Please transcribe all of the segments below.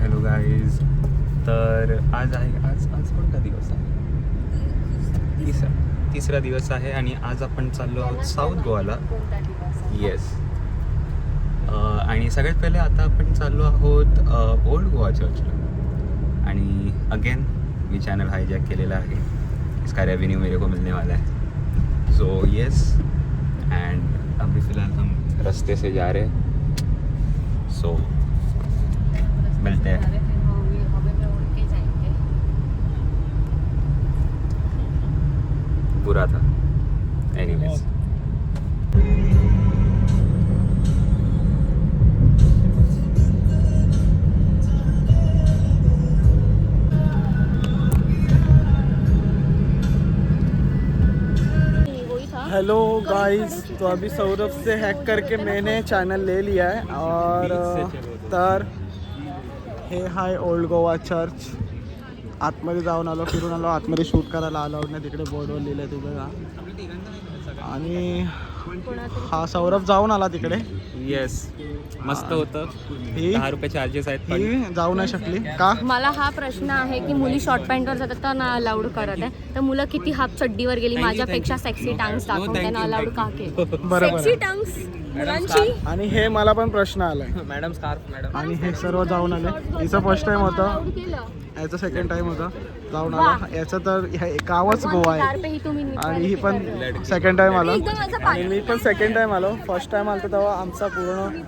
Hello guys. तर आज कोणता दिवस आहे? तिसरा दिवस आहे आणि आज आपण चाललो आहोत साऊथ गोवाला. येस. आणि सगळ्यात पहिले आता आपण चाललो आहोत ओल्ड गोवा चर्चला. आणि अगेन मी चॅनल हायजॅक केलेला आहे. इसका रेवेन्यू मेरे को मिलने वाला है. So yes. एंड अभी फ़िलहाल हम रास्ते से जा रहे हैं. सो मिलते हैं. बुरा था. एनीवेज. हेलो गाइस, तो अभी सौरभ से हैक करके मैंने चॅनल ले लिया है. और तर हे हाय ओल्ड गोवा चर्च. आतमध्ये जाऊन आलो, फिरून आलो. आतमध्ये शूट करायला आलो नाही, तिकडे बोर्डवर लिहिलं आहे तुम्ही बघा. आणि हा सौरभ जाऊन आला तिकडे. येस. मस्त होतं. 10 रुपये चार्जेस आहेत. ही जाऊ नाही शकली का? मला हा प्रश्न आहे की मुली शॉर्ट पॅन्टवर जातात तर ना अलाउड करत आहे, तर मुलं किती हाफ चड्डीवर गेली माझ्यापेक्षा सेक्सी टांग्स दाखवून त्यांना अलाउड का केलं? बरोबर. सेक्सी टांग्स मुलांची. आणि हे मला पण प्रश्न आलाय. Madam scarf madam. आणि हे सर्व जाऊन आले. हिचं फर्स्ट टाइम होतं, याचं सेकंड टाइम होतं. जाऊन आला. याचं तर गावच गोवा आहे. आणि ही पण सेकंड टाइम आलो. आणि मी पण सेकंड टाइम आलो. फर्स्ट टाइम आलो तेव्हा आमचा पूर्ण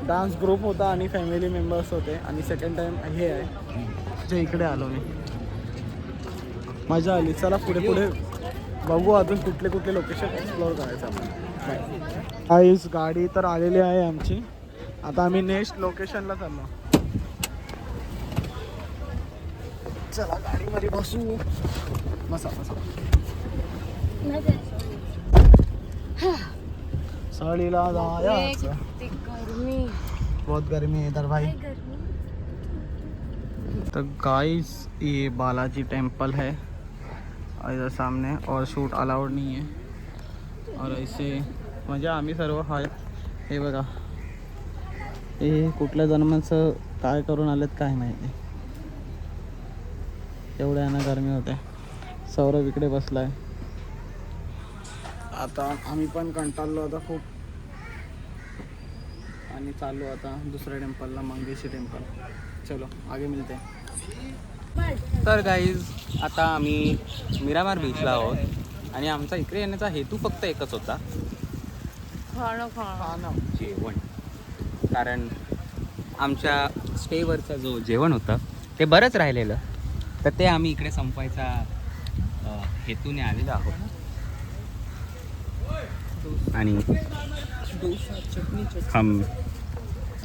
डान्स ग्रुप होता आणि फॅमिली मेंबर्स होते. आणि सेकंड टाइम हे आहे जे इकडे आलो मी. मजा आली. चला पुढे पुढे बघू अजून कुठले कुठले लोकेशन एक्सप्लोअर करायचं आपण. आईस गाडी तर आलेली आहे आमची. आता आम्ही नेक्स्ट लोकेशनला चाललो. चला गाडीमध्ये बसू. बसा बसा. साडीला जायचं. बहुत गर्मी है इधर भाई. तो गाइस ये बालाजी टेम्पल है इधर सामने. और शूट अलाउड नहीं है. और ऐसे म्हणजे आम्ही सर्व हाय. हे बघा, हे कुठल्या जन्माचं काय करून आलेत काय माहिती. एवढ्या यांना गरमी होते. सौरभ इकडे बसलाय. आता आम्ही पण कंटाळलो आता खूप. आणि चाललो आता दुसऱ्या टेम्पलला, मंगेशी टेम्पल. चलो आगे मिलते हैं. तर गाईज आता आम्ही मिरामार बीचला आहोत. आणि आमचा इकडे येण्याचा हेतू फक्त एकच होता, जेवण. कारण आमच्या स्टेवरचा जो जेवण होतं ते बरंच राहिलेलं, तर ते आम्ही इकडे संपवायचा हेतूने आलेलो आहोत. आणि हम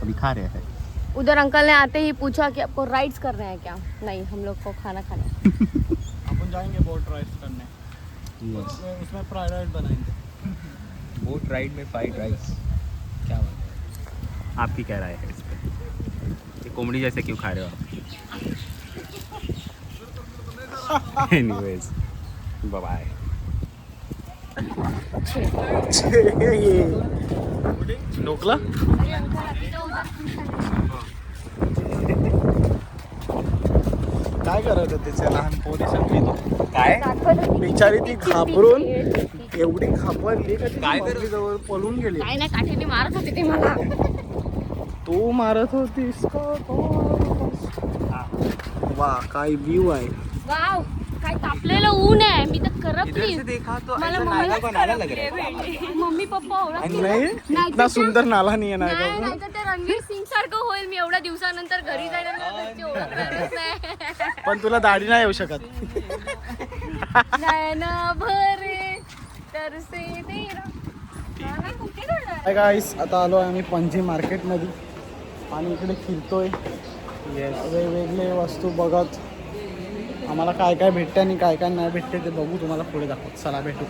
अभी खा रहे हैं. उधर अंकल ने आते ही पूछा कि आपको राइड्स करना है क्या? नहीं, हम लोग को खाना खाना है. अपन जाएंगे बोट राइड करने. उसमें फ्राइड राइस बनाएंगे. बोट राइड में फ्राइड राइस, क्या बात. आपकी क्या राय है इस पर? ये कोमड़ी जैसे क्यों खा रहे हो आप? Anyways, bye bye. ढोकला काय करत होते ते लहान पोरी सगळी? काय बिचारी ती घाबरून एवढी घाबरली का काय जवळ पळून गेली. काय नाही, काठीने मारत होते ते मला. तू मारत होतीस का? वा काय व्ह्यू आहे. वाव, काय तापलेलं ऊन आहे. मी तर करपली. मला मम्मी पप्पा ओळखतील. नाही इतना सुंदर नाला नाही आहे ना. नाही तर ते रणवीर सिंग सारखं होईल. मी एवढ्या दिवसानंतर घरी जायला ओळखणारच नाही. पण तुला दाढी नाही येऊ शकत. भरे तरसे तेरा. हाय गाईस, आता आलो आम्ही पणजी मार्केटमध्ये. आणि इकडे फिरतोय. वेगवेगळे वस्तू बघत आम्हाला काय काय भेटते आणि काय काय नाही भेटते ते बघू. तुम्हाला पुढे दाखवत. चला भेटू.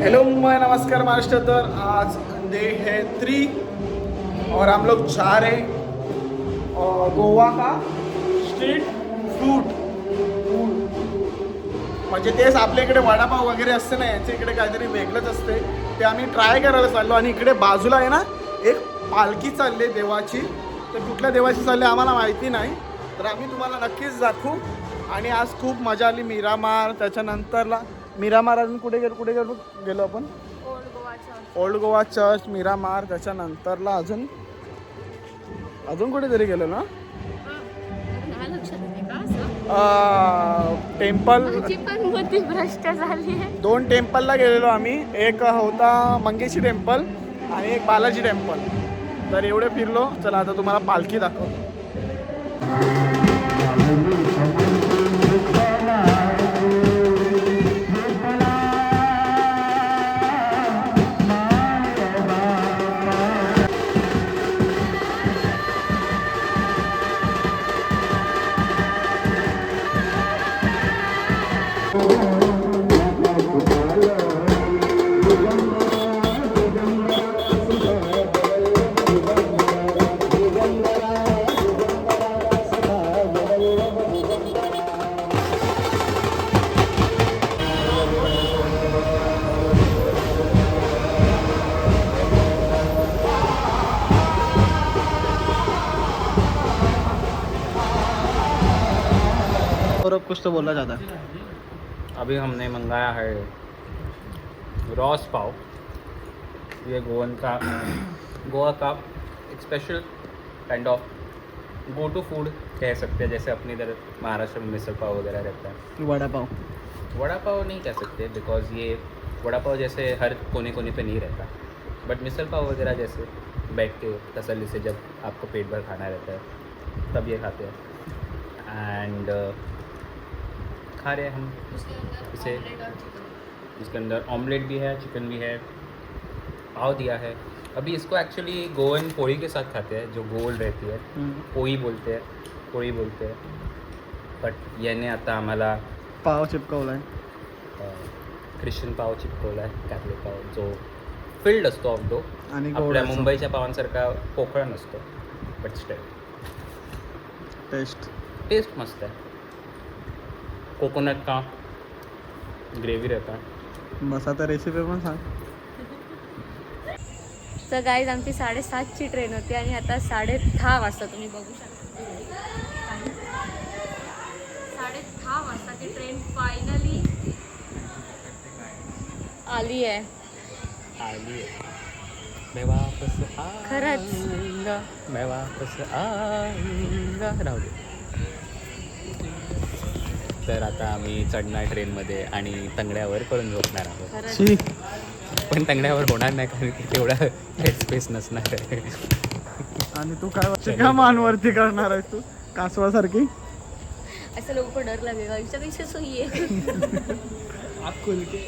हेलो नमस्कार महाराष्ट्र. तर आज डे है 3 और हम लोग जा रहे गोवा का स्ट्रीट फूड म्हणजे तेच आपल्या इकडे वडापाव वगैरे असते ना, यांच्या इकडे काहीतरी वेगळंच असते. ते आम्ही ट्राय करायला चाललो. आणि इकडे बाजूला आहे ना एक पालखी चालली देवाची. तर कुठल्या देवाची चालली आम्हाला माहिती नाही, तर आम्ही तुम्हाला नक्कीच दाखवू. आणि आज खूप मजा आली. मिरामार, त्याच्यानंतरला मिरामार अजून कुठे गेलो आपण? ओल्ड गोवा चर्च, मिरामार, त्याच्यानंतरला अजून कुठेतरी गेलो ना, टेम्पल. भ्रष्ट झाली. 2 टेम्पलला गेलेलो आम्ही. एक होता मंगेशी टेम्पल आणि एक बालाजी टेम्पल. तर एवढे फिरलो. चला आता तुम्हाला पालखी दाखवतो. और अब कुछ तो बोलना चाहता है. अभी हमने मंगाया है रॉस पाव. ये गोवा का एक special kind of go to food कह सकते हैं. जैसे अपनी इधर महाराष्ट्र में मिसल पाव वगैरह रहता है. वड़ा पाव नहीं कह सकते बिकॉज ये वड़ा पाव जैसे हर कोने कोने पे नहीं रहता. बट मिसल पाव वगैरह जैसे बैठ के तसल्ली से जब आपको पेट भर खाना रहता है तब ये खाते हैं. एंड खा रहे हैं हम इसे. इसके अंदर ऑमलेट भी है, चिकन भी है, पाव दिया है. अभी इसको एक्चुअली गोवन पोळी के साथ खाते हैं, जो गोल रहती है. पोळी बोलते हैं. बट याने आता आम्हाला पाव चिपकवलाय. ख्रिश्चन पाव चिपकवला आहे. कॅथलिक पाव जो फिल्ड असतो ऑफ दो. आणि आपल्या मुंबईच्या पावांसारखा पोकळ नसतो. बट स्टिल टेस्ट मस्त आहे. कोकोनट का ग्रेव्ही रहता है. बस आता रेसिपी पण सांग. तर गाईज आमची 7:30ची ट्रेन होती आणि आता 10:30 वाजता तुम्ही बघू शकता. 10:30 वाजता ती ट्रेन फायनली आली आहे. मैं वापस खरंच आऊंगा, मैं वापस आऊंगा. राहू दे. तर आता आम्ही चढणार ट्रेनमध्ये आणि तंगड्यावर करून झोपणार आहोत. खरंच पण तंगड्यावर होणार नाही कारण की तेवढा हेड स्पेस नसणार आहे. आणि तू काय का मानवरती करणार आहेस तू कासवासारखी? ऐसे लोगों को डर लगेगा. इससे सोई है.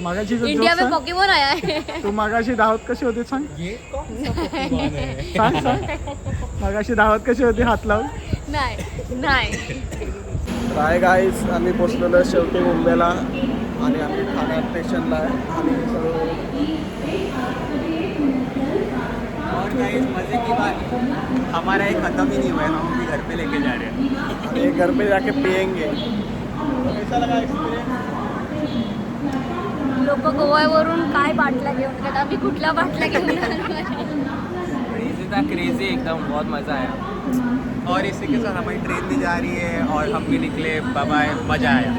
मागाशी जो इंडिया joke में सांग. पोकेमॉन आया है. तू मागाशी धावत कशी होती सांग. ये कौन सा पोकेमॉन है? सांग. मागाशी धावत कशी होती हात लावून. नाही. काय गाईस, आम्ही पोचलेलो आहे शेवटी मुंबईला आणि आम्ही ठाणे स्टेशनला आहे. आणि सगळं और गाइस मजे की बात, हमारा एक खत्म ही नहीं हुआ है. हम भी घर पे लेके जा रहे हैं. आणि घर पे जाके पियेंगे. कैसा लगा एक्सपीरियंस? लोक गोव्यावरून काय बाटल्या घेऊन येतात. आम्ही कुठल्या बाटल्या घेऊन आलोय? क्रेजी था, क्रेजी एकदम. बहुत मज़ा आया. और इसी के साथ हमारी ट्रेन भी जा रही है और हम भी निकले. Bye bye. मज़ा आया.